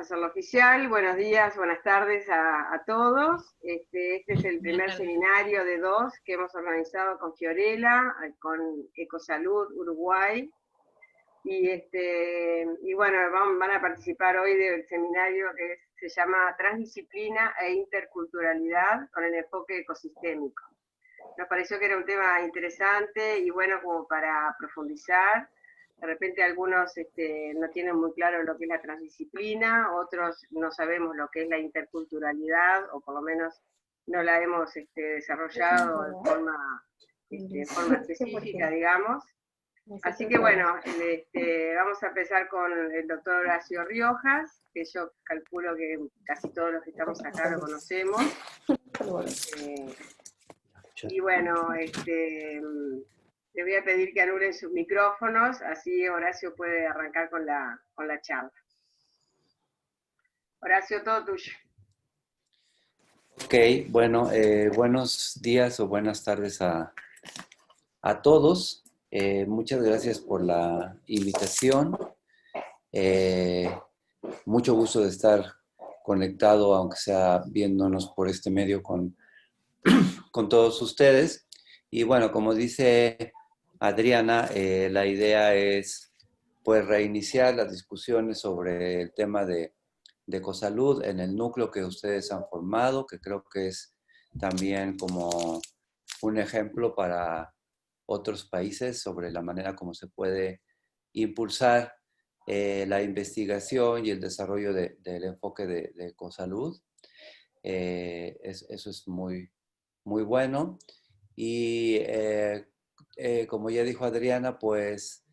a hacerlo oficial. Buenos días, buenas tardes a todos. Este es el primer seminario de 2 que hemos organizado con Fiorella, con Ecosalud Uruguay. Y bueno, van a participar hoy del seminario que se llama Transdisciplina e Interculturalidad con el enfoque ecosistémico. Nos pareció que era un tema interesante y bueno como para profundizar. De repente algunos no tienen muy claro lo que es la transdisciplina, otros no sabemos lo que es la interculturalidad, o por lo menos no la hemos desarrollado de forma específica, digamos. Así que bueno, vamos a empezar con el doctor Horacio Riojas, que yo calculo que casi todos los que estamos acá lo conocemos. Y bueno, le voy a pedir que anulen sus micrófonos, así Horacio puede arrancar con la charla. Horacio, todo tuyo. Ok, bueno, buenos días o buenas tardes a todos. Muchas gracias por la invitación. Mucho gusto de estar conectado, aunque sea viéndonos por este medio con todos ustedes. Y bueno, como dice Adriana, la idea es pues reiniciar las discusiones sobre el tema de Ecosalud en el núcleo que ustedes han formado, que creo que es también como un ejemplo para otros países sobre la manera como se puede impulsar la investigación y el desarrollo del enfoque de Ecosalud. Eso es muy, muy bueno. Y como ya dijo Adriana, pues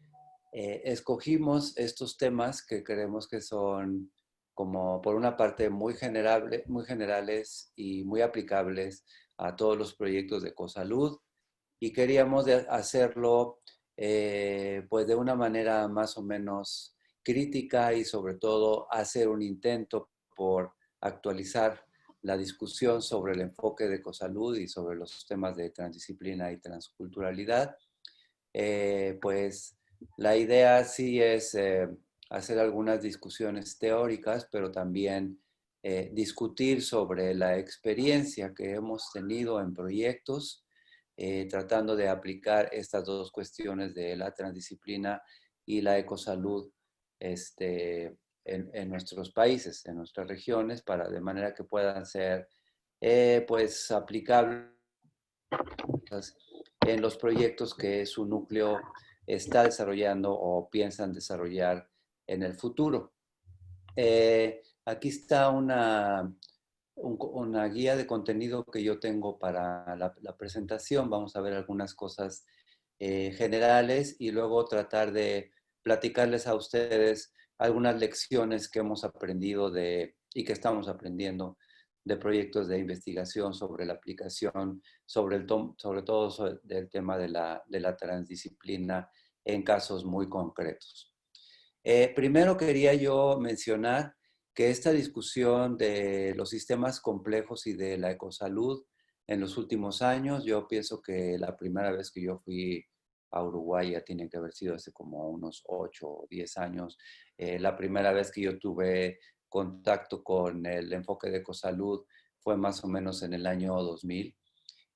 escogimos estos temas que creemos que son como por una parte muy generales y muy aplicables a todos los proyectos de Ecosalud, y queríamos hacerlo pues de una manera más o menos crítica y sobre todo hacer un intento por actualizar la discusión sobre el enfoque de Ecosalud y sobre los temas de transdisciplina y transculturalidad. Pues la idea sí es hacer algunas discusiones teóricas, pero también discutir sobre la experiencia que hemos tenido en proyectos, tratando de aplicar estas dos cuestiones de la transdisciplina y la ecosalud en nuestros países, en nuestras regiones, de manera que puedan ser pues aplicables en los proyectos que su núcleo está desarrollando o piensan desarrollar en el futuro. Aquí está una guía de contenido que yo tengo para la presentación. Vamos a ver algunas cosas generales y luego tratar de platicarles a ustedes algunas lecciones que hemos aprendido y que estamos aprendiendo de proyectos de investigación sobre la aplicación, sobre todo del tema de la transdisciplina en casos muy concretos. Primero quería yo mencionar que esta discusión de los sistemas complejos y de la ecosalud en los últimos años, yo pienso que la primera vez que yo fui a Uruguay ya tiene que haber sido hace como unos 8 o 10 años. La primera vez que yo tuve contacto con el enfoque de ecosalud fue más o menos en el año 2000.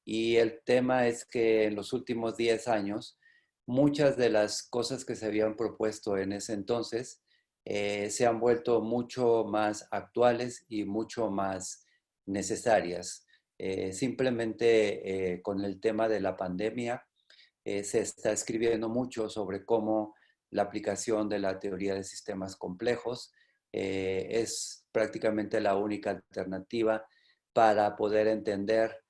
Y el tema es que en los últimos 10 años, muchas de las cosas que se habían propuesto en ese entonces se han vuelto mucho más actuales y mucho más necesarias. Simplemente con el tema de la pandemia se está escribiendo mucho sobre cómo la aplicación de la teoría de sistemas complejos es prácticamente la única alternativa para poder entender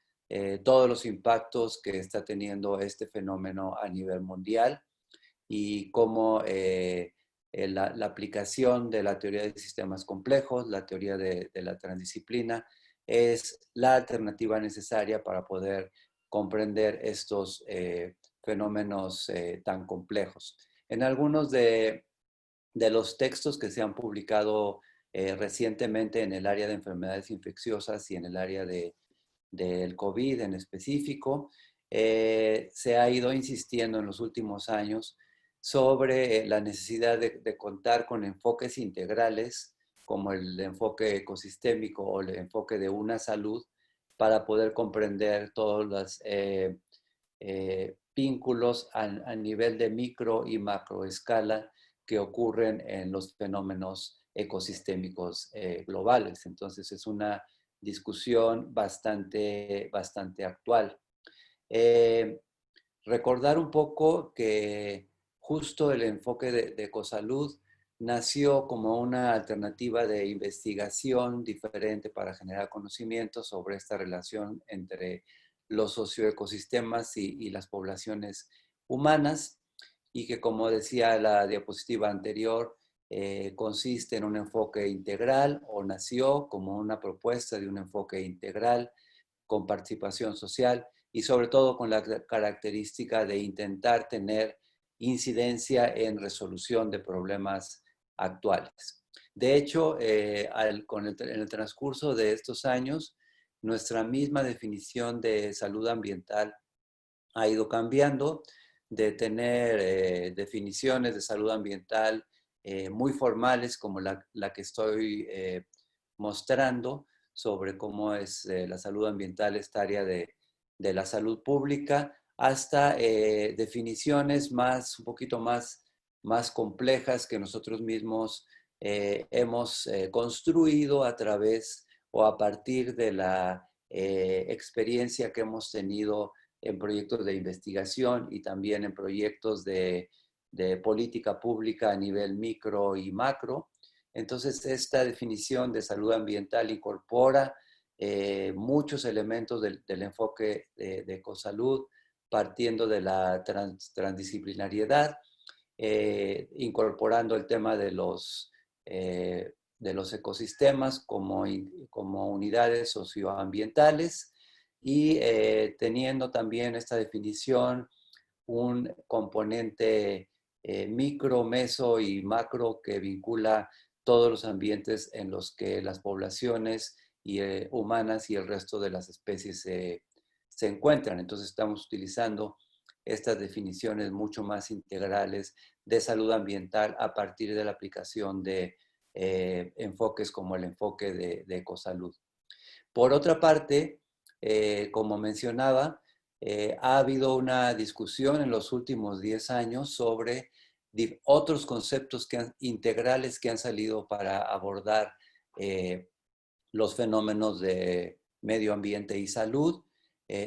todos los impactos que está teniendo este fenómeno a nivel mundial y cómo la aplicación de la teoría de sistemas complejos, la teoría de la transdisciplina, es la alternativa necesaria para poder comprender estos fenómenos tan complejos. En algunos de los textos que se han publicado recientemente en el área de enfermedades infecciosas y en el área del COVID en específico, se ha ido insistiendo en los últimos años sobre la necesidad de contar con enfoques integrales como el enfoque ecosistémico o el enfoque de una salud, para poder comprender todos los vínculos a nivel de micro y macro escala que ocurren en los fenómenos ecosistémicos globales. Entonces es una discusión bastante actual. Recordar un poco que justo el enfoque de Ecosalud nació como una alternativa de investigación diferente para generar conocimiento sobre esta relación entre los socioecosistemas y las poblaciones humanas, y que, como decía la diapositiva anterior, consiste en un enfoque integral, o nació como una propuesta de un enfoque integral con participación social y sobre todo con la característica de intentar tener incidencia en resolución de problemas actuales. De hecho, en el transcurso de estos años, nuestra misma definición de salud ambiental ha ido cambiando, de tener definiciones de salud ambiental muy formales, como la que estoy mostrando, sobre cómo es la salud ambiental, esta área de la salud pública, hasta definiciones un poquito más complejas que nosotros mismos hemos construido a través o a partir de la experiencia que hemos tenido en proyectos de investigación y también en proyectos de política pública a nivel micro y macro. Entonces, esta definición de salud ambiental incorpora muchos elementos del enfoque de ecosalud, partiendo de la transdisciplinariedad, incorporando el tema de los ecosistemas como unidades socioambientales, y teniendo también esta definición un componente micro, meso y macro que vincula todos los ambientes en los que las poblaciones humanas y el resto de las especies se encuentran. Entonces estamos utilizando estas definiciones mucho más integrales de salud ambiental a partir de la aplicación de enfoques como el enfoque de ecosalud. Por otra parte, como mencionaba, ha habido una discusión en los últimos 10 años sobre otros conceptos integrales que han salido para abordar los fenómenos de medio ambiente y salud.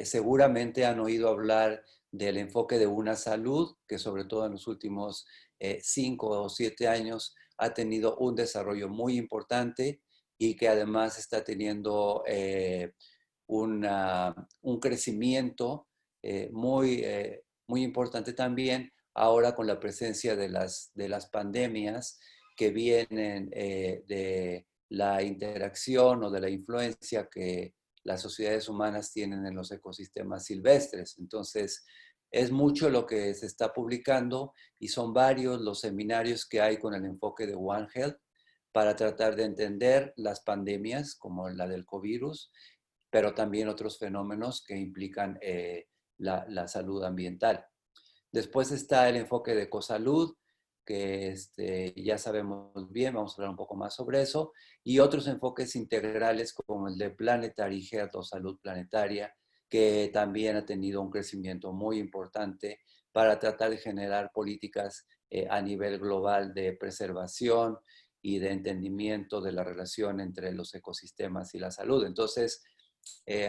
Seguramente han oído hablar del enfoque de una salud, que sobre todo en los últimos 5 o 7 años ha tenido un desarrollo muy importante y que además está teniendo un crecimiento muy importante también ahora con la presencia de las pandemias que vienen de la interacción o de la influencia que las sociedades humanas tienen en los ecosistemas silvestres. Entonces, es mucho lo que se está publicando y son varios los seminarios que hay con el enfoque de One Health para tratar de entender las pandemias como la del covirus, pero también otros fenómenos que implican la salud ambiental. Después está el enfoque de ecosalud, que ya sabemos bien, vamos a hablar un poco más sobre eso, y otros enfoques integrales como el de Planetary Health o salud planetaria, que también ha tenido un crecimiento muy importante para tratar de generar políticas a nivel global de preservación y de entendimiento de la relación entre los ecosistemas y la salud. Entonces,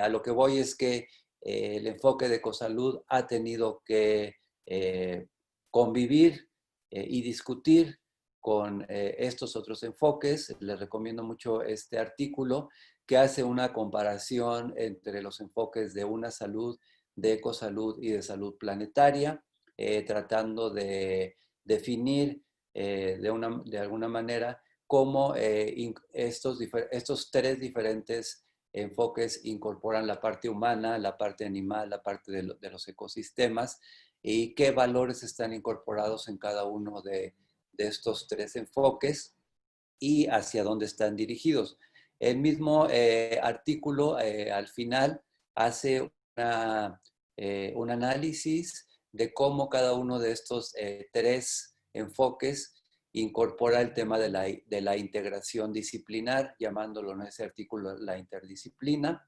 a lo que voy es que el enfoque de ecosalud ha tenido que convivir y discutir con estos otros enfoques. Les recomiendo mucho este artículo que hace una comparación entre los enfoques de una salud, de ecosalud y de salud planetaria, tratando de definir de alguna manera cómo estos tres diferentes enfoques incorporan la parte humana, la parte animal, la parte de los ecosistemas, y qué valores están incorporados en cada uno de estos tres enfoques y hacia dónde están dirigidos. El mismo artículo al final hace un análisis de cómo cada uno de estos tres enfoques incorpora el tema de la integración disciplinar, llamándolo en ese artículo la interdisciplina.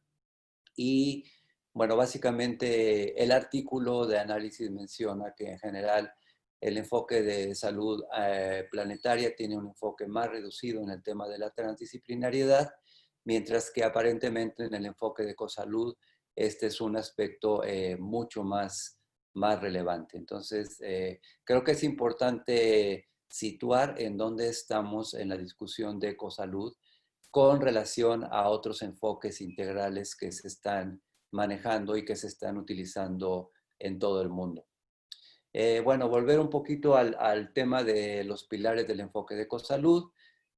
Y bueno, básicamente el artículo de análisis menciona que en general el enfoque de salud planetaria tiene un enfoque más reducido en el tema de la transdisciplinariedad, mientras que aparentemente en el enfoque de ecosalud este es un aspecto mucho más relevante. Entonces, creo que es importante situar en dónde estamos en la discusión de ecosalud con relación a otros enfoques integrales que se están manejando y que se están utilizando en todo el mundo. Bueno, volver un poquito al tema de los pilares del enfoque de ecosalud,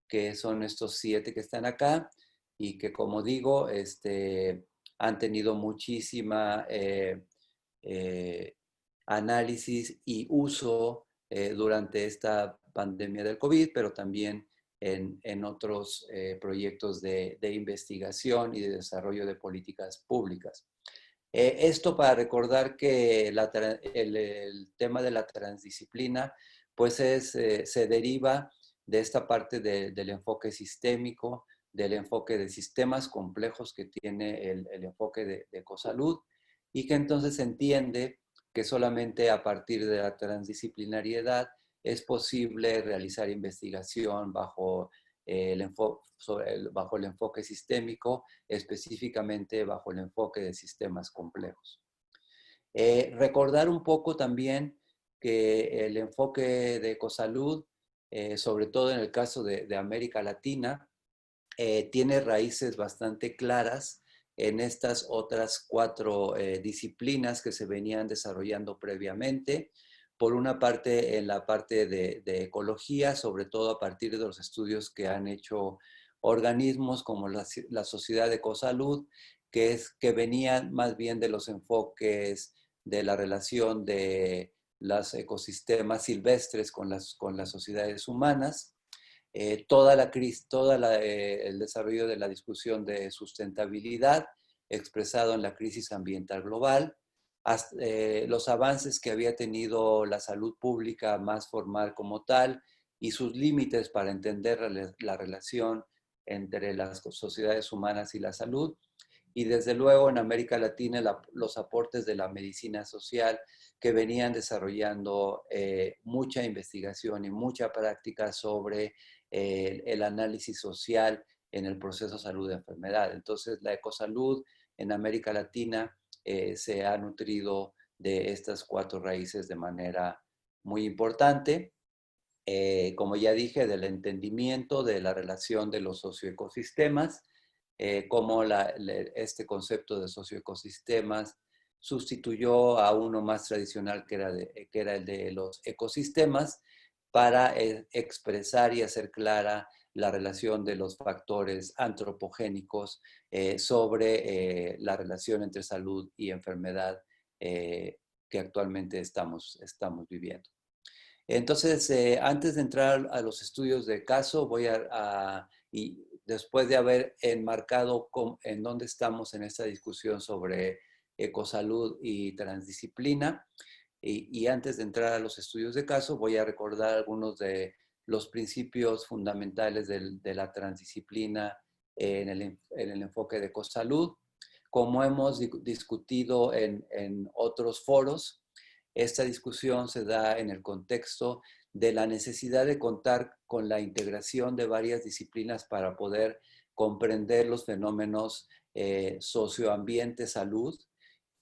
que son estos 7 que están acá y que, como digo, han tenido muchísima análisis y uso durante esta pandemia del COVID, pero también en otros proyectos de investigación y de desarrollo de políticas públicas. Esto para recordar que el tema de la transdisciplina pues se deriva de esta parte del enfoque sistémico, del enfoque de sistemas complejos que tiene el enfoque de ecosalud, y que entonces se entiende que solamente a partir de la transdisciplinariedad es posible realizar investigación bajo bajo el enfoque sistémico, específicamente bajo el enfoque de sistemas complejos. Recordar un poco también que el enfoque de ecosalud, sobre todo en el caso de América Latina, tiene raíces bastante claras en estas otras 4 disciplinas que se venían desarrollando previamente. Por una parte, en la parte de ecología, sobre todo a partir de los estudios que han hecho organismos como la Sociedad de Ecosalud, que venían más bien de los enfoques de la relación de los ecosistemas silvestres con las sociedades humanas. El desarrollo de la discusión de sustentabilidad expresado en la crisis ambiental global, los avances que había tenido la salud pública más formal como tal y sus límites para entender la relación entre las sociedades humanas y la salud. Y desde luego en América Latina los aportes de la medicina social que venían desarrollando mucha investigación y mucha práctica sobre el análisis social en el proceso salud de enfermedad. Entonces, la ecosalud en América Latina se ha nutrido de estas 4 raíces de manera muy importante. Como ya dije, del entendimiento de la relación de los socioecosistemas, cómo este concepto de socioecosistemas sustituyó a uno más tradicional que era el de los ecosistemas, para expresar y hacer clara la relación de los factores antropogénicos sobre la relación entre salud y enfermedad que actualmente estamos viviendo. Entonces, antes de entrar a los estudios de caso, y después de haber enmarcado en dónde estamos en esta discusión sobre ecosalud y transdisciplina, y antes de entrar a los estudios de caso, voy a recordar algunos de los principios fundamentales de la transdisciplina en el enfoque de ecosalud. Como hemos discutido en otros foros, esta discusión se da en el contexto de la necesidad de contar con la integración de varias disciplinas para poder comprender los fenómenos socioambiente, salud,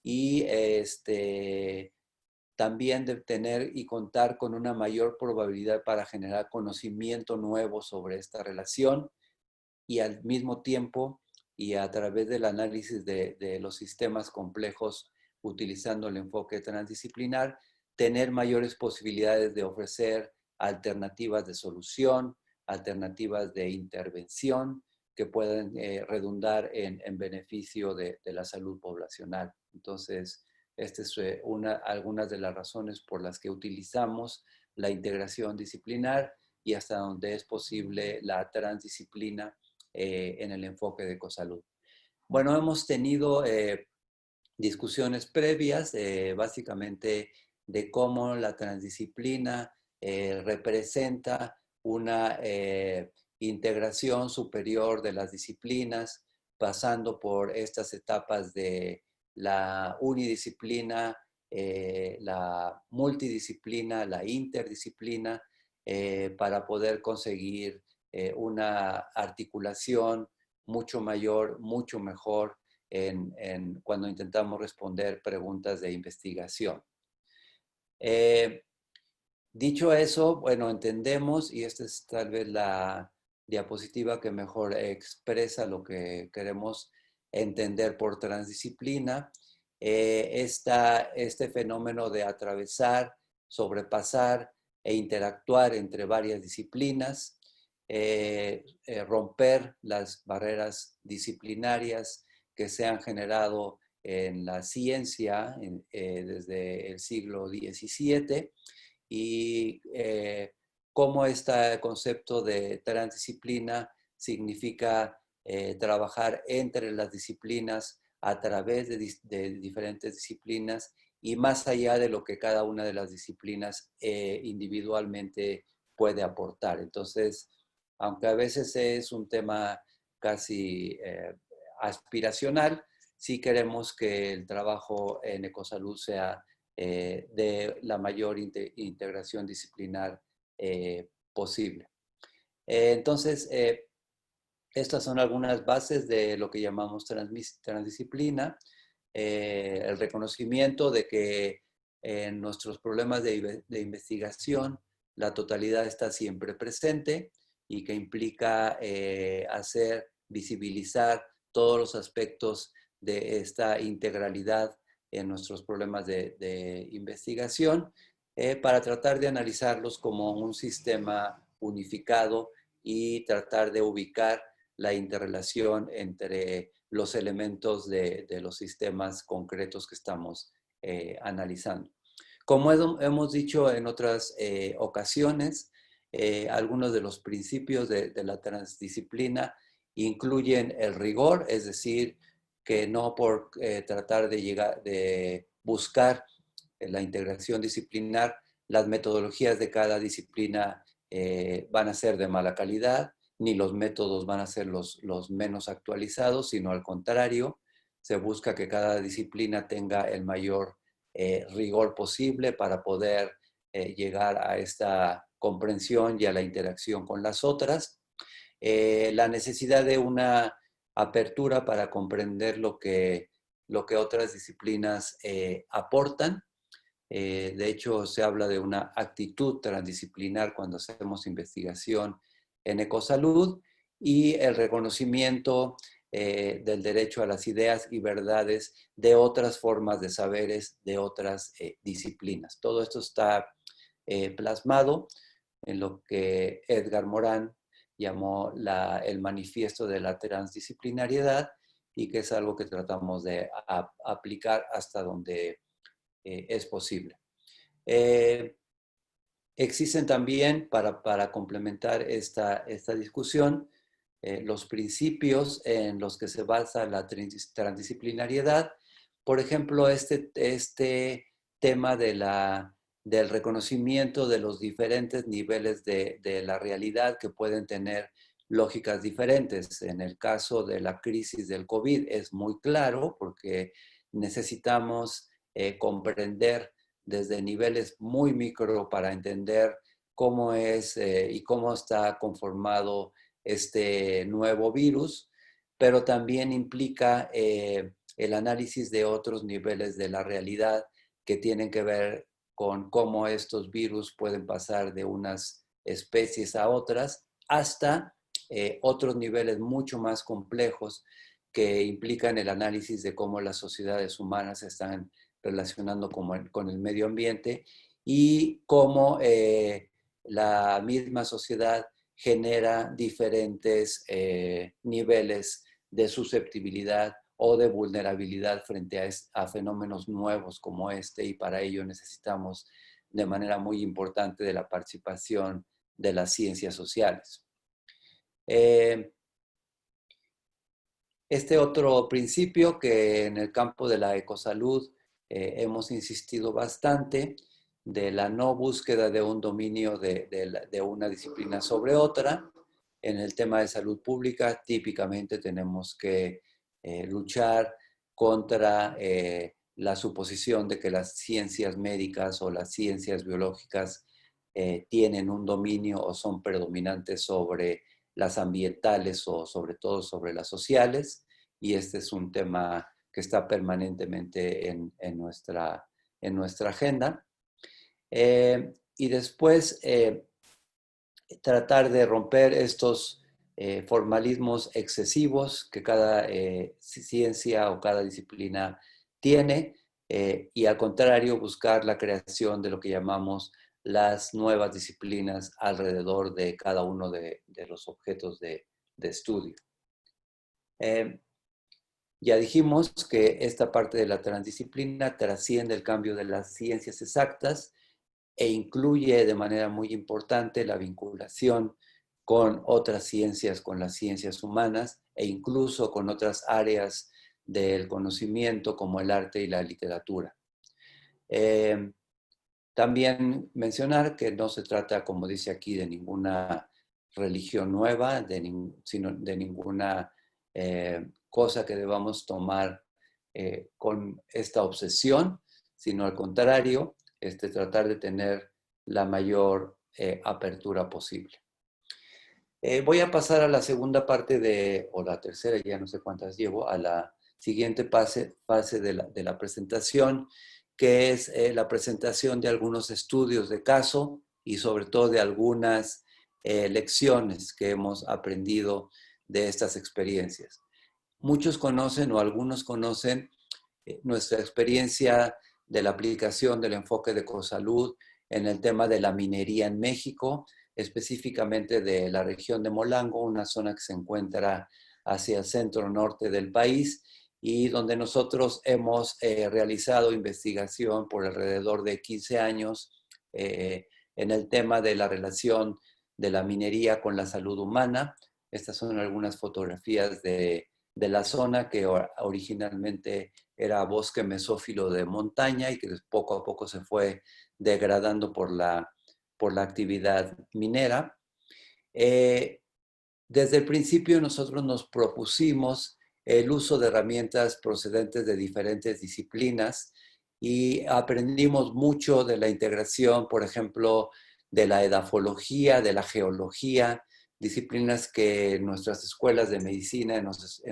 y también de tener y contar con una mayor probabilidad para generar conocimiento nuevo sobre esta relación, y al mismo tiempo y a través del análisis de los sistemas complejos utilizando el enfoque transdisciplinar, tener mayores posibilidades de ofrecer alternativas de solución, alternativas de intervención que pueden redundar en beneficio de la salud poblacional. Entonces, esta es algunas de las razones por las que utilizamos la integración disciplinar y hasta donde es posible la transdisciplina en el enfoque de ecosalud. Bueno, hemos tenido discusiones previas, básicamente de cómo la transdisciplina representa una integración superior de las disciplinas, pasando por estas etapas de la unidisciplina, la multidisciplina, la interdisciplina, para poder conseguir una articulación mucho mayor, mucho mejor cuando intentamos responder preguntas de investigación. Dicho eso, bueno, entendemos, y esta es tal vez la diapositiva que mejor expresa lo que queremos entender por transdisciplina, este fenómeno de atravesar, sobrepasar e interactuar entre varias disciplinas, romper las barreras disciplinarias que se han generado en la ciencia desde el siglo XVII, y cómo este concepto de transdisciplina significa trabajar entre las disciplinas a través de diferentes disciplinas y más allá de lo que cada una de las disciplinas individualmente puede aportar. Entonces, aunque a veces es un tema casi aspiracional, sí queremos que el trabajo en Ecosalud sea de la mayor integración disciplinar posible. Entonces, estas son algunas bases de lo que llamamos transdisciplina, el reconocimiento de que en nuestros problemas de investigación la totalidad está siempre presente y que implica visibilizar todos los aspectos de esta integralidad en nuestros problemas de investigación, para tratar de analizarlos como un sistema unificado y tratar de ubicar la interrelación entre los elementos de los sistemas concretos que estamos analizando. Como hemos dicho en otras ocasiones, algunos de los principios de la transdisciplina incluyen el rigor, es decir, que no por tratar de buscar la integración disciplinar, las metodologías de cada disciplina van a ser de mala calidad, ni los métodos van a ser los menos actualizados, sino al contrario, se busca que cada disciplina tenga el mayor rigor posible para poder llegar a esta comprensión y a la interacción con las otras. La necesidad de una apertura para comprender lo que otras disciplinas aportan. De hecho, se habla de una actitud transdisciplinar cuando hacemos investigación en ecosalud, y el reconocimiento del derecho a las ideas y verdades de otras formas de saberes de otras disciplinas. Todo esto está plasmado en lo que Edgar Morin llamó el manifiesto de la transdisciplinariedad, y que es algo que tratamos de aplicar hasta donde es posible. Existen también, para complementar esta discusión, los principios en los que se basa la transdisciplinariedad. Por ejemplo, este tema del reconocimiento de los diferentes niveles de la realidad que pueden tener lógicas diferentes. En el caso de la crisis del COVID es muy claro, porque necesitamos comprender desde niveles muy micro para entender cómo es y cómo está conformado este nuevo virus, pero también implica el análisis de otros niveles de la realidad que tienen que ver con cómo estos virus pueden pasar de unas especies a otras hasta otros niveles mucho más complejos que implican el análisis de cómo las sociedades humanas están relacionando con el medio ambiente y cómo la misma sociedad genera diferentes niveles de susceptibilidad o de vulnerabilidad frente a fenómenos nuevos como este, y para ello necesitamos de manera muy importante de la participación de las ciencias sociales. Este otro principio que en el campo de la ecosalud hemos insistido bastante de la no búsqueda de un dominio de una disciplina sobre otra. En el tema de salud pública, típicamente tenemos que luchar contra la suposición de que las ciencias médicas o las ciencias biológicas tienen un dominio o son predominantes sobre las ambientales o sobre todo sobre las sociales, y este es un tema que está permanentemente en nuestra agenda. Y después tratar de romper estos formalismos excesivos que cada ciencia o cada disciplina tiene, y al contrario buscar la creación de lo que llamamos las nuevas disciplinas alrededor de cada uno de los objetos de estudio. Ya dijimos que esta parte de la transdisciplina trasciende el cambio de las ciencias exactas e incluye de manera muy importante la vinculación con otras ciencias, con las ciencias humanas e incluso con otras áreas del conocimiento como el arte y la literatura. También mencionar que no se trata, como dice aquí, de ninguna religión nueva, sino de ninguna cosa que debamos tomar con esta obsesión, sino al contrario, tratar de tener la mayor apertura posible. Voy a pasar a la segunda parte o la tercera, ya no sé cuántas llevo, a la siguiente fase de la presentación, que es la presentación de algunos estudios de caso y sobre todo de algunas lecciones que hemos aprendido de estas experiencias. Muchos conocen o algunos conocen nuestra experiencia de la aplicación del enfoque de Ecosalud en el tema de la minería en México, específicamente de la región de Molango, una zona que se encuentra hacia el centro-norte del país y donde nosotros hemos realizado investigación por alrededor de 15 años en el tema de la relación de la minería con la salud humana. Estas son algunas fotografías de la zona que originalmente era bosque mesófilo de montaña y que poco a poco se fue degradando por la actividad minera. Desde el principio nosotros nos propusimos el uso de herramientas procedentes de diferentes disciplinas y aprendimos mucho de la integración, por ejemplo, de la edafología, de la geología, disciplinas que en nuestras escuelas de medicina, en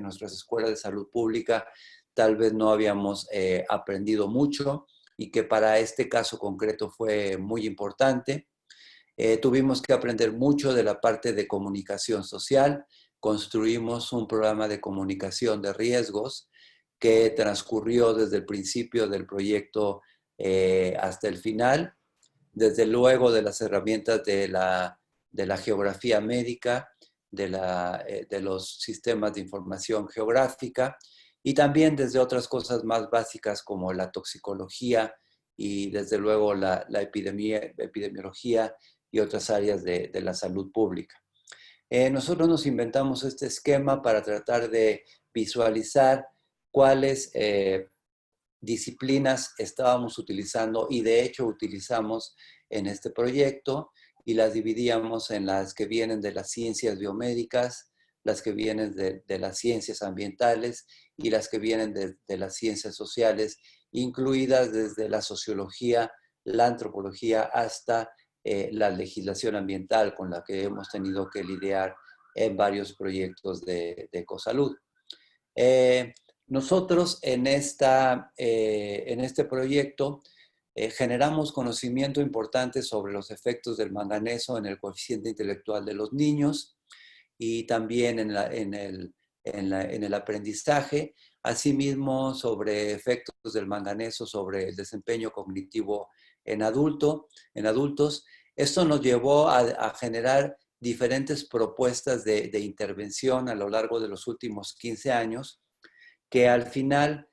nuestras escuelas de salud pública, tal vez no habíamos aprendido mucho y que para este caso concreto fue muy importante. Tuvimos que aprender mucho de la parte de comunicación social. Construimos un programa de comunicación de riesgos que transcurrió desde el principio del proyecto hasta el final. Desde luego de las herramientas de la geografía médica, de los sistemas de información geográfica y también desde otras cosas más básicas como la toxicología y desde luego la epidemiología y otras áreas de la salud pública. Nosotros nos inventamos este esquema para tratar de visualizar cuáles disciplinas estábamos utilizando y de hecho utilizamos en este proyecto y las dividíamos en las que vienen de las ciencias biomédicas, las que vienen de las ciencias ambientales y las que vienen de las ciencias sociales, incluidas desde la sociología, la antropología hasta la legislación ambiental con la que hemos tenido que lidiar en varios proyectos de Ecosalud. Nosotros en este proyecto generamos conocimiento importante sobre los efectos del manganeso en el coeficiente intelectual de los niños y también en el aprendizaje, asimismo sobre efectos del manganeso sobre el desempeño cognitivo en adultos. Esto nos llevó a generar diferentes propuestas de intervención a lo largo de los últimos 15 años, que al final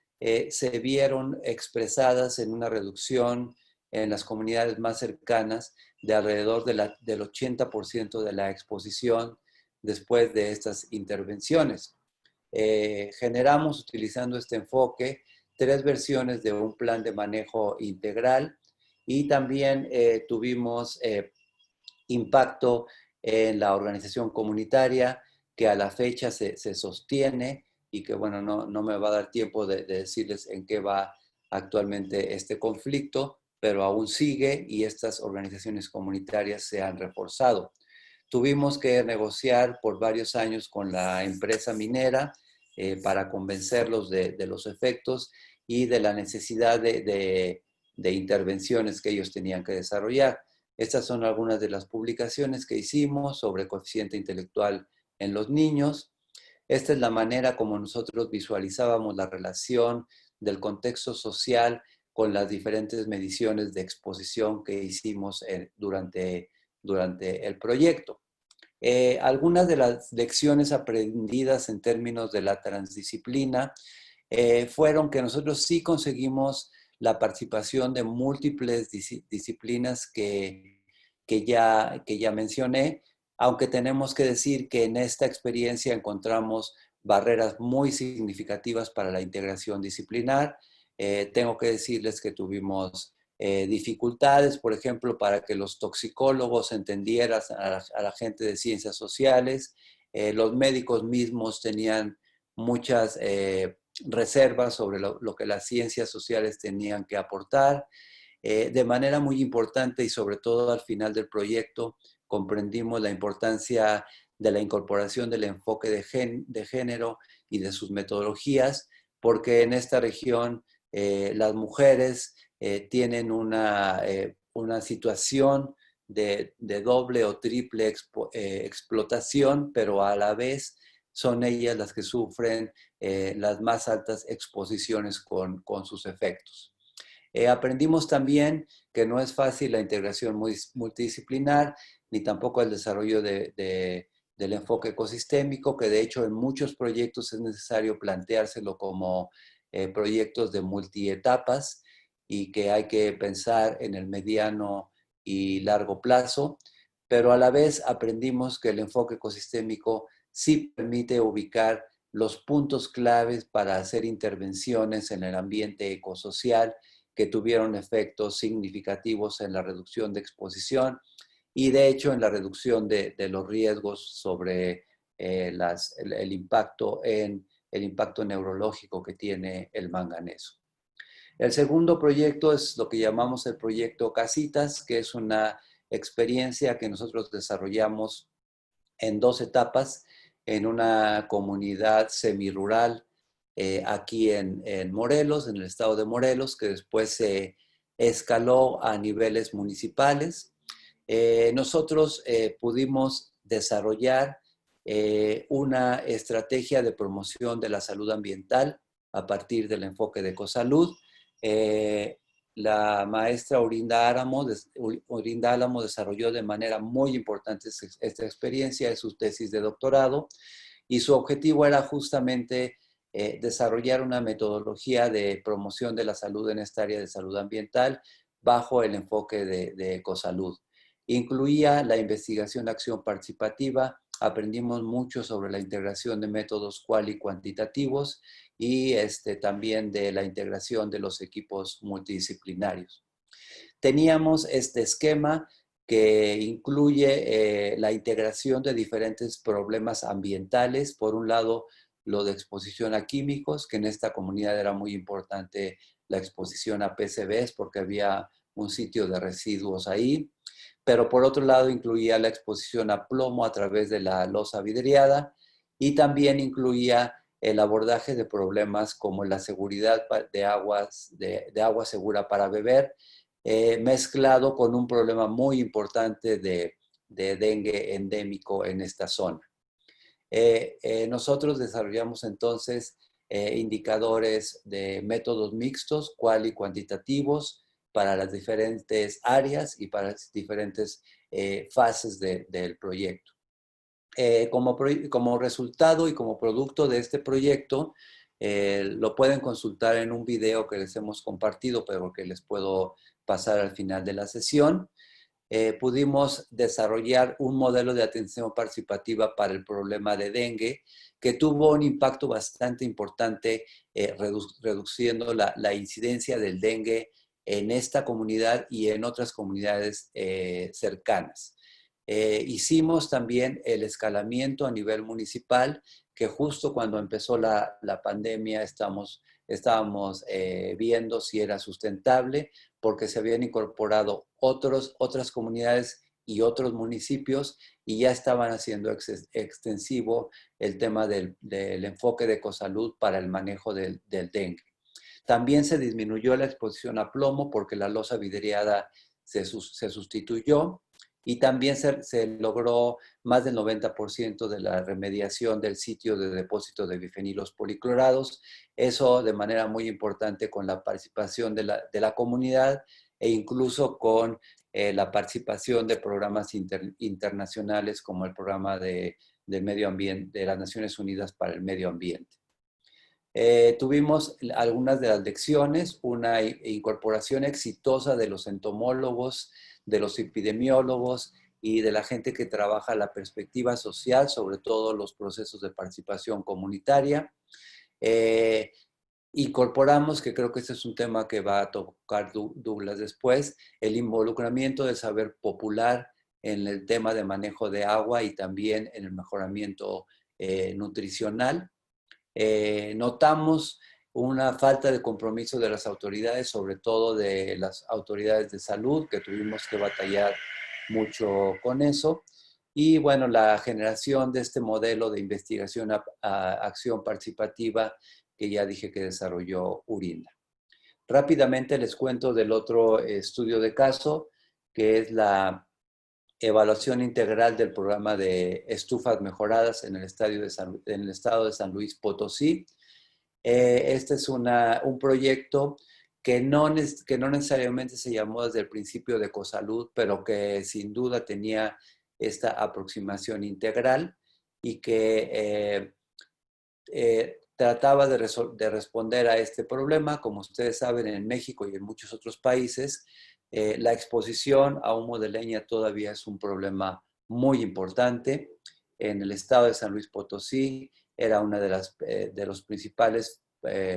se vieron expresadas en una reducción en las comunidades más cercanas de alrededor del 80% de la exposición después de estas intervenciones. Generamos, utilizando este enfoque, 3 versiones de un plan de manejo integral y también tuvimos impacto en la organización comunitaria que a la fecha se sostiene y que, bueno, no me va a dar tiempo de decirles en qué va actualmente este conflicto, pero aún sigue y estas organizaciones comunitarias se han reforzado. Tuvimos que negociar por varios años con la empresa minera para convencerlos de los efectos y de la necesidad de intervenciones que ellos tenían que desarrollar. Estas son algunas de las publicaciones que hicimos sobre coeficiente intelectual en los niños. Esta es la manera como nosotros visualizábamos la relación del contexto social con las diferentes mediciones de exposición que hicimos durante el proyecto. Algunas de las lecciones aprendidas en términos de la transdisciplina fueron que nosotros sí conseguimos la participación de múltiples disciplinas que ya mencioné, aunque tenemos que decir que en esta experiencia encontramos barreras muy significativas para la integración disciplinar. Tengo que decirles que tuvimos dificultades, por ejemplo, para que los toxicólogos entendieran a la gente de ciencias sociales. Los médicos mismos tenían muchas reservas sobre lo que las ciencias sociales tenían que aportar. De manera muy importante y sobre todo al final del proyecto comprendimos la importancia de la incorporación del enfoque de género y de sus metodologías, porque en esta región las mujeres tienen una situación de doble o triple explotación, pero a la vez son ellas las que sufren las más altas exposiciones con sus efectos. Aprendimos también que no es fácil la integración multidisciplinar, ni tampoco el desarrollo del enfoque ecosistémico, que de hecho en muchos proyectos es necesario planteárselo como proyectos de multietapas y que hay que pensar en el mediano y largo plazo, pero a la vez aprendimos que el enfoque ecosistémico sí permite ubicar los puntos claves para hacer intervenciones en el ambiente ecosocial que tuvieron efectos significativos en la reducción de exposición y de hecho en la reducción de los riesgos sobre el impacto neurológico que tiene el manganeso. El segundo proyecto es lo que llamamos el proyecto Casitas, que es una experiencia que nosotros desarrollamos en 2 etapas en una comunidad semirural aquí en Morelos, en el estado de Morelos, que después se escaló a niveles municipales. Nosotros pudimos desarrollar una estrategia de promoción de la salud ambiental a partir del enfoque de Ecosalud. La maestra Orinda Álamo desarrolló de manera muy importante esta experiencia en su tesis de doctorado y su objetivo era justamente desarrollar una metodología de promoción de la salud en esta área de salud ambiental bajo el enfoque de Ecosalud. Incluía la investigación de acción participativa, aprendimos mucho sobre la integración de métodos cual y cuantitativos y también de la integración de los equipos multidisciplinarios. Teníamos este esquema que incluye la integración de diferentes problemas ambientales. Por un lado, lo de exposición a químicos, que en esta comunidad era muy importante la exposición a PCBs porque había un sitio de residuos ahí. Pero por otro lado, incluía la exposición a plomo a través de la losa vidriada y también incluía el abordaje de problemas como la seguridad de agua segura para beber, mezclado con un problema muy importante de dengue endémico en esta zona. Nosotros desarrollamos entonces indicadores de métodos mixtos, cual y cuantitativos, para las diferentes áreas y para las diferentes fases del proyecto. Como resultado y como producto de este proyecto, lo pueden consultar en un video que les hemos compartido, pero que les puedo pasar al final de la sesión. Pudimos desarrollar un modelo de atención participativa para el problema de dengue que tuvo un impacto bastante importante reduciendo la incidencia del dengue en esta comunidad y en otras comunidades cercanas. Hicimos también el escalamiento a nivel municipal, que justo cuando empezó la pandemia estábamos viendo si era sustentable, porque se habían incorporado otras comunidades y otros municipios y ya estaban haciendo extensivo el tema del enfoque de ecosalud para el manejo del dengue. También se disminuyó la exposición a plomo porque la losa vidriada se sustituyó y también se logró más del 90% de la remediación del sitio de depósito de bifenilos policlorados. Eso de manera muy importante con la participación de la comunidad e incluso con la participación de programas internacionales como el programa del medio ambiente de las Naciones Unidas para el Medio Ambiente. Tuvimos algunas de las lecciones, una incorporación exitosa de los entomólogos, de los epidemiólogos y de la gente que trabaja la perspectiva social, sobre todo los procesos de participación comunitaria. Incorporamos, que creo que este es un tema que va a tocar Douglas después, el involucramiento del saber popular en el tema de manejo de agua y también en el mejoramiento nutricional. Notamos una falta de compromiso de las autoridades, sobre todo de las autoridades de salud, que tuvimos que batallar mucho con eso. Y bueno, la generación de este modelo de investigación a acción participativa que ya dije que desarrolló Urinda. Rápidamente les cuento del otro estudio de caso, que es la evaluación integral del programa de estufas mejoradas en el estado de San Luis Potosí. Este es un proyecto que no necesariamente se llamó desde el principio de Ecosalud, pero que sin duda tenía esta aproximación integral y que trataba de responder a este problema. Como ustedes saben, en México y en muchos otros países, la exposición a humo de leña todavía es un problema muy importante. En el estado de San Luis Potosí era uno de los principales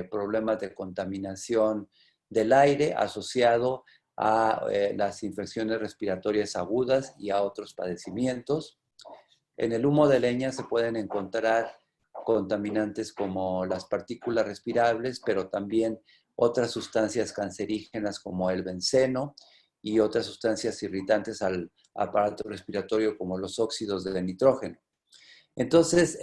problemas de contaminación del aire asociado a las infecciones respiratorias agudas y a otros padecimientos. En el humo de leña se pueden encontrar contaminantes como las partículas respirables, pero también otras sustancias cancerígenas como el benceno y otras sustancias irritantes al aparato respiratorio como los óxidos de nitrógeno. Entonces,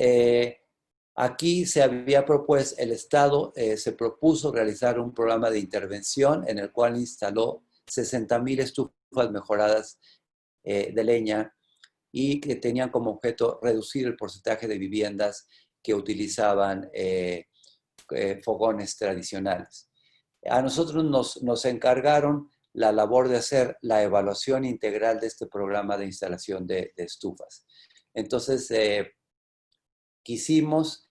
aquí se había propuesto, el Estado se propuso realizar un programa de intervención en el cual instaló 60,000 estufas mejoradas de leña y que tenían como objeto reducir el porcentaje de viviendas que utilizaban fogones tradicionales. A nosotros nos encargaron la labor de hacer la evaluación integral de este programa de instalación de estufas. Entonces, quisimos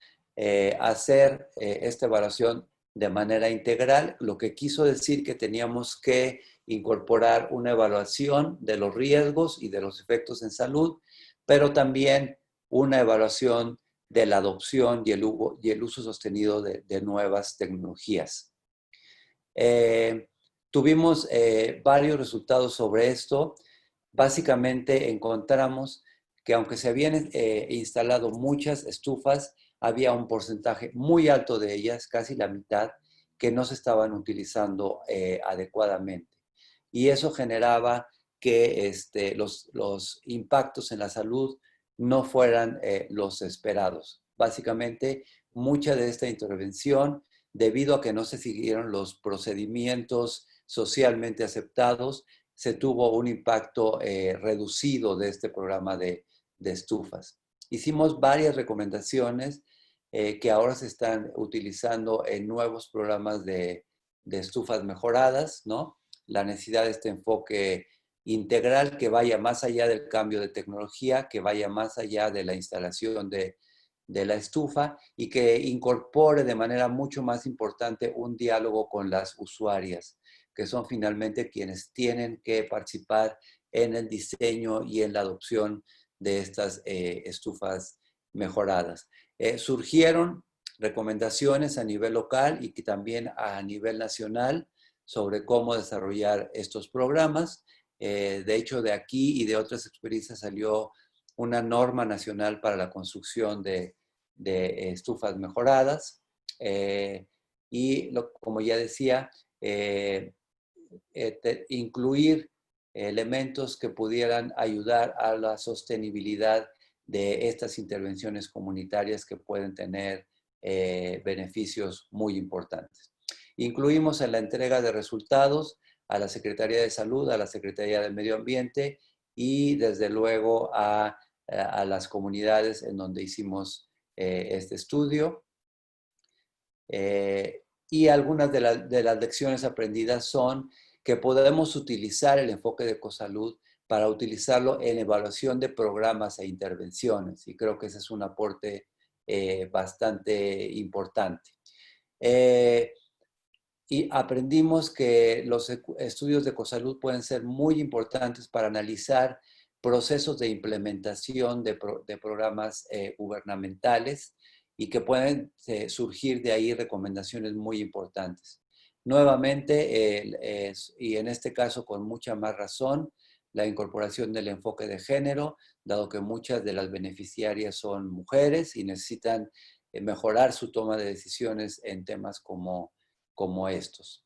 hacer esta evaluación de manera integral, lo que quiso decir que teníamos que incorporar una evaluación de los riesgos y de los efectos en salud, pero también una evaluación de la adopción y el uso sostenido de nuevas tecnologías. Tuvimos varios resultados sobre esto. Básicamente encontramos que aunque se habían instalado muchas estufas, había un porcentaje muy alto de ellas, casi la mitad, que no se estaban utilizando adecuadamente. Y eso generaba que los impactos en la salud no fueran los esperados. Básicamente, mucha de esta intervención, debido a que no se siguieron los procedimientos socialmente aceptados, se tuvo un impacto reducido de este programa de estufas. Hicimos varias recomendaciones que ahora se están utilizando en nuevos programas de estufas mejoradas, ¿no? La necesidad de este enfoque integral que vaya más allá del cambio de tecnología, que vaya más allá de la instalación de la estufa y que incorpore de manera mucho más importante un diálogo con las usuarias, que son finalmente quienes tienen que participar en el diseño y en la adopción de estas estufas mejoradas. Surgieron recomendaciones a nivel local y que también a nivel nacional sobre cómo desarrollar estos programas. De hecho, de aquí y de otras experiencias salió una norma nacional para la construcción de estufas mejoradas. Y como ya decía, incluir elementos que pudieran ayudar a la sostenibilidad de estas intervenciones comunitarias que pueden tener beneficios muy importantes. Incluimos en la entrega de resultados a la Secretaría de Salud, a la Secretaría de Medio Ambiente y desde luego a las comunidades en donde hicimos este estudio. Y algunas de las lecciones aprendidas son que podemos utilizar el enfoque de ecosalud para utilizarlo en evaluación de programas e intervenciones. Y creo que ese es un aporte bastante importante. Y aprendimos que los estudios de ecosalud pueden ser muy importantes para analizar procesos de implementación de programas gubernamentales y que pueden surgir de ahí recomendaciones muy importantes. Nuevamente, y en este caso con mucha más razón, la incorporación del enfoque de género, dado que muchas de las beneficiarias son mujeres y necesitan mejorar su toma de decisiones en temas como estos.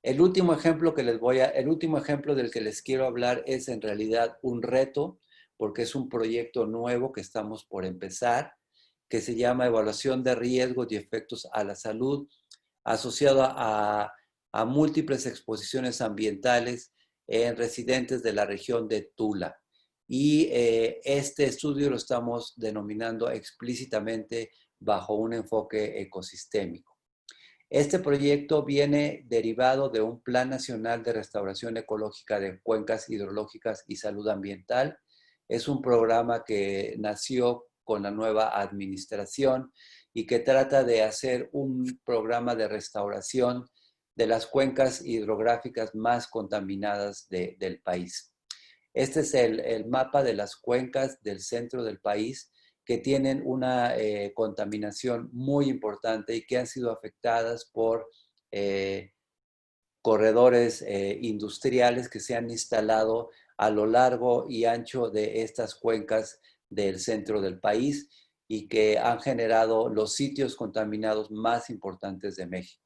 El último ejemplo del que les quiero hablar es en realidad un reto, porque es un proyecto nuevo que estamos por empezar, que se llama Evaluación de Riesgos y Efectos a la Salud, asociado a múltiples exposiciones ambientales en residentes de la región de Tula. Y este estudio lo estamos denominando explícitamente bajo un enfoque ecosistémico. Este proyecto viene derivado de un Plan Nacional de Restauración Ecológica de Cuencas Hidrológicas y Salud Ambiental. Es un programa que nació con la nueva administración y que trata de hacer un programa de restauración de las cuencas hidrográficas más contaminadas del país. Este es el mapa de las cuencas del centro del país que tienen una contaminación muy importante y que han sido afectadas por corredores industriales que se han instalado a lo largo y ancho de estas cuencas del centro del país y que han generado los sitios contaminados más importantes de México.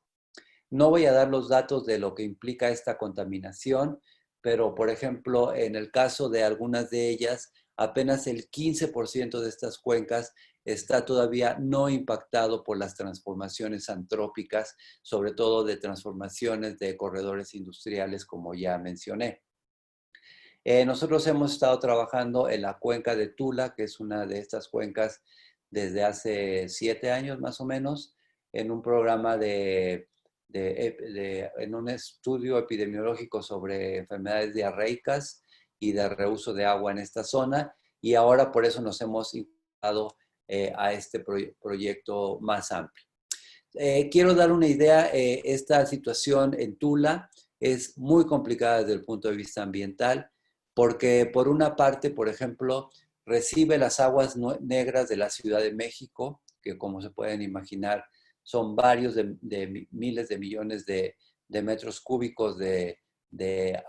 No voy a dar los datos de lo que implica esta contaminación, pero por ejemplo, en el caso de algunas de ellas, apenas el 15% de estas cuencas está todavía no impactado por las transformaciones antrópicas, sobre todo de transformaciones de corredores industriales, como ya mencioné. Nosotros hemos estado trabajando en la cuenca de Tula, que es una de estas cuencas desde hace 7 años más o menos, en un programa en un estudio epidemiológico sobre enfermedades diarreicas y de reuso de agua en esta zona, y ahora por eso nos hemos integrado a este proyecto más amplio. Quiero dar una idea, esta situación en Tula es muy complicada desde el punto de vista ambiental, porque por una parte, por ejemplo, recibe las aguas negras de la Ciudad de México, que como se pueden imaginar, son varios de miles de millones de metros cúbicos de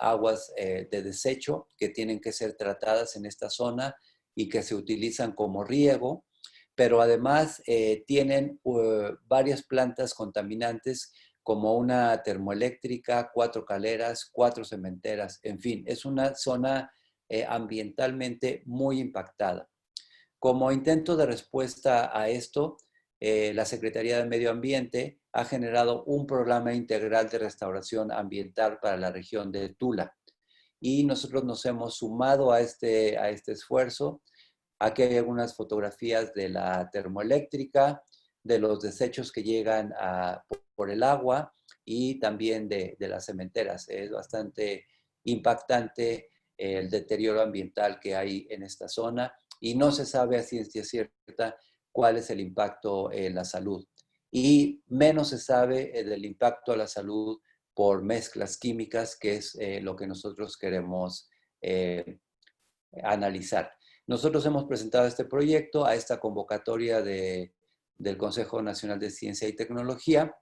aguas de desecho que tienen que ser tratadas en esta zona y que se utilizan como riego, pero además tienen varias plantas contaminantes como una termoeléctrica, 4 caleras, 4 cementeras, en fin, es una zona ambientalmente muy impactada. Como intento de respuesta a esto, la Secretaría de Medio Ambiente ha generado un programa integral de restauración ambiental para la región de Tula. Y nosotros nos hemos sumado a este esfuerzo. Aquí hay algunas fotografías de la termoeléctrica, de los desechos que llegan por el agua y también de las cementeras. Es bastante impactante el deterioro ambiental que hay en esta zona y no se sabe a ciencia cierta cuál es el impacto en la salud. Y menos se sabe del impacto a la salud por mezclas químicas, que es lo que nosotros queremos analizar. Nosotros hemos presentado este proyecto a esta convocatoria del Consejo Nacional de Ciencia y Tecnología,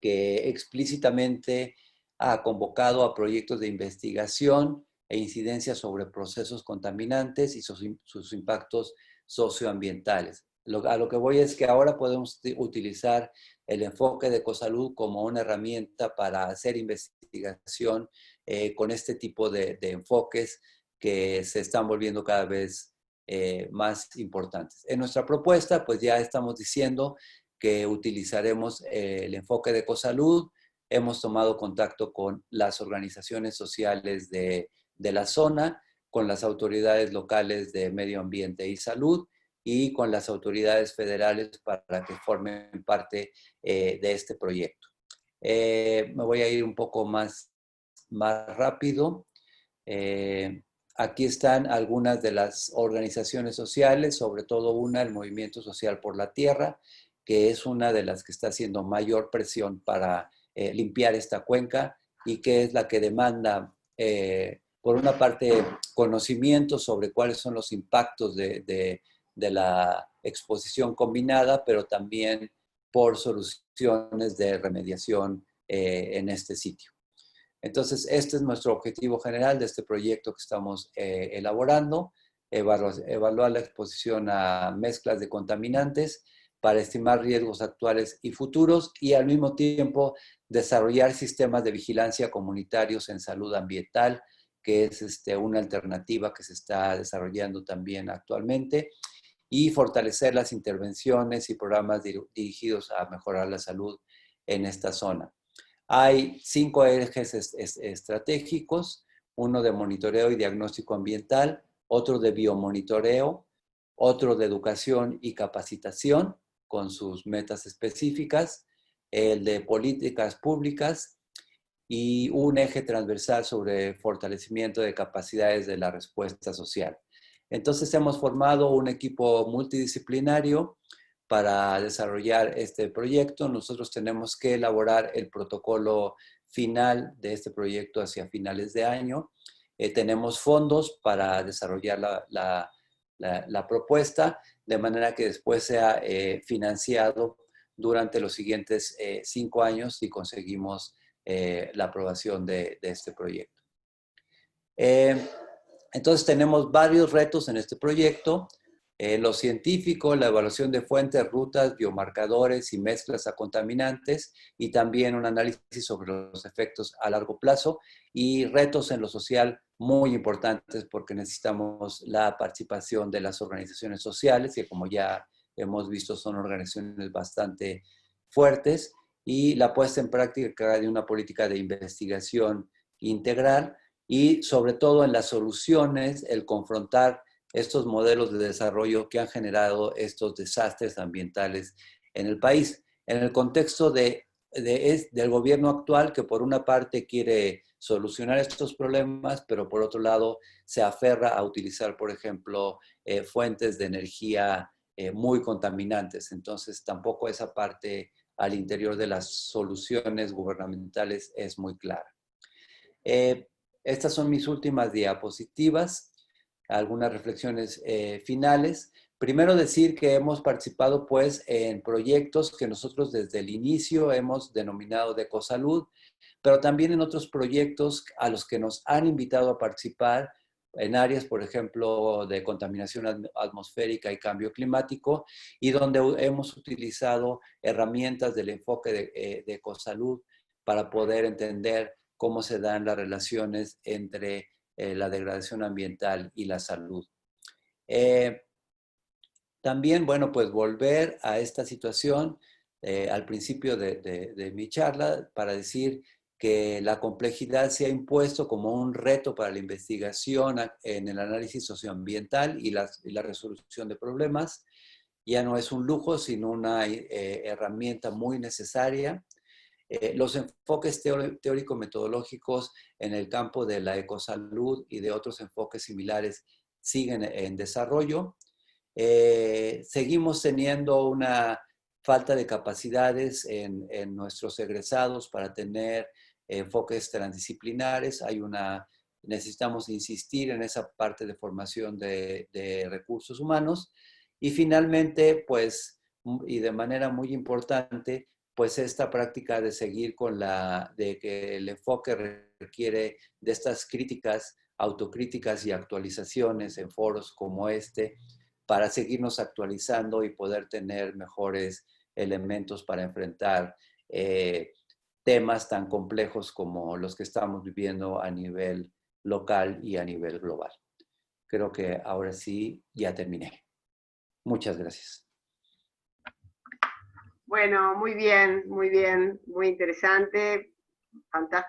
que explícitamente ha convocado a proyectos de investigación e incidencia sobre procesos contaminantes y sus impactos socioambientales. A lo que voy es que ahora podemos utilizar el enfoque de Ecosalud como una herramienta para hacer investigación con este tipo de enfoques que se están volviendo cada vez más importantes. En nuestra propuesta, pues ya estamos diciendo que utilizaremos el enfoque de Ecosalud. Hemos tomado contacto con las organizaciones sociales de la zona, con las autoridades locales de medio ambiente y salud y con las autoridades federales para que formen parte de este proyecto. Me voy a ir un poco más rápido. Aquí están algunas de las organizaciones sociales, sobre todo una, el Movimiento Social por la Tierra, que es una de las que está haciendo mayor presión para limpiar esta cuenca y que es la que demanda, por una parte, conocimiento sobre cuáles son los impactos de la exposición combinada, pero también por soluciones de remediación en este sitio. Entonces, este es nuestro objetivo general de este proyecto que estamos elaborando, evaluar la exposición a mezclas de contaminantes para estimar riesgos actuales y futuros y al mismo tiempo desarrollar sistemas de vigilancia comunitarios en salud ambiental, que es una alternativa que se está desarrollando también actualmente, y fortalecer las intervenciones y programas dirigidos a mejorar la salud en esta zona. Hay 5 ejes estratégicos, uno de monitoreo y diagnóstico ambiental, otro de biomonitoreo, otro de educación y capacitación con sus metas específicas, el de políticas públicas y un eje transversal sobre fortalecimiento de capacidades de la respuesta social. Entonces hemos formado un equipo multidisciplinario para desarrollar este proyecto. Nosotros tenemos que elaborar el protocolo final de este proyecto hacia finales de año. Tenemos fondos para desarrollar la propuesta, de manera que después sea financiado durante los siguientes 5 años si conseguimos la aprobación de este proyecto. Entonces tenemos varios retos en este proyecto. Lo científico, la evaluación de fuentes, rutas, biomarcadores y mezclas a contaminantes, y también un análisis sobre los efectos a largo plazo, y retos en lo social muy importantes porque necesitamos la participación de las organizaciones sociales, que como ya hemos visto son organizaciones bastante fuertes, y la puesta en práctica de una política de investigación integral, y sobre todo en las soluciones, el confrontar estos modelos de desarrollo que han generado estos desastres ambientales en el país. En el contexto del gobierno actual, que por una parte quiere solucionar estos problemas, pero por otro lado se aferra a utilizar, por ejemplo, fuentes de energía muy contaminantes. Entonces, tampoco esa parte al interior de las soluciones gubernamentales es muy clara. Estas son mis últimas diapositivas, algunas reflexiones finales. Primero decir que hemos participado pues en proyectos que nosotros desde el inicio hemos denominado de Ecosalud, pero también en otros proyectos a los que nos han invitado a participar en áreas, por ejemplo, de contaminación atmosférica y cambio climático, y donde hemos utilizado herramientas del enfoque de Ecosalud para poder entender cómo se dan las relaciones entre la degradación ambiental y la salud. También, bueno, pues volver a esta situación al principio de mi charla para decir que la complejidad se ha impuesto como un reto para la investigación en el análisis socioambiental y la resolución de problemas. Ya no es un lujo, sino una herramienta muy necesaria. Los enfoques teórico-metodológicos en el campo de la ecosalud y de otros enfoques similares siguen en desarrollo. Seguimos teniendo una falta de capacidades en nuestros egresados para tener enfoques transdisciplinares. Necesitamos insistir en esa parte de formación de recursos humanos. Y finalmente, pues, y de manera muy importante, pues esta práctica de seguir con de que el enfoque requiere de estas críticas, autocríticas y actualizaciones en foros como este, para seguirnos actualizando y poder tener mejores elementos para enfrentar temas tan complejos como los que estamos viviendo a nivel local y a nivel global. Creo que ahora sí ya terminé. Muchas gracias. Bueno, muy bien, muy interesante, fantástico.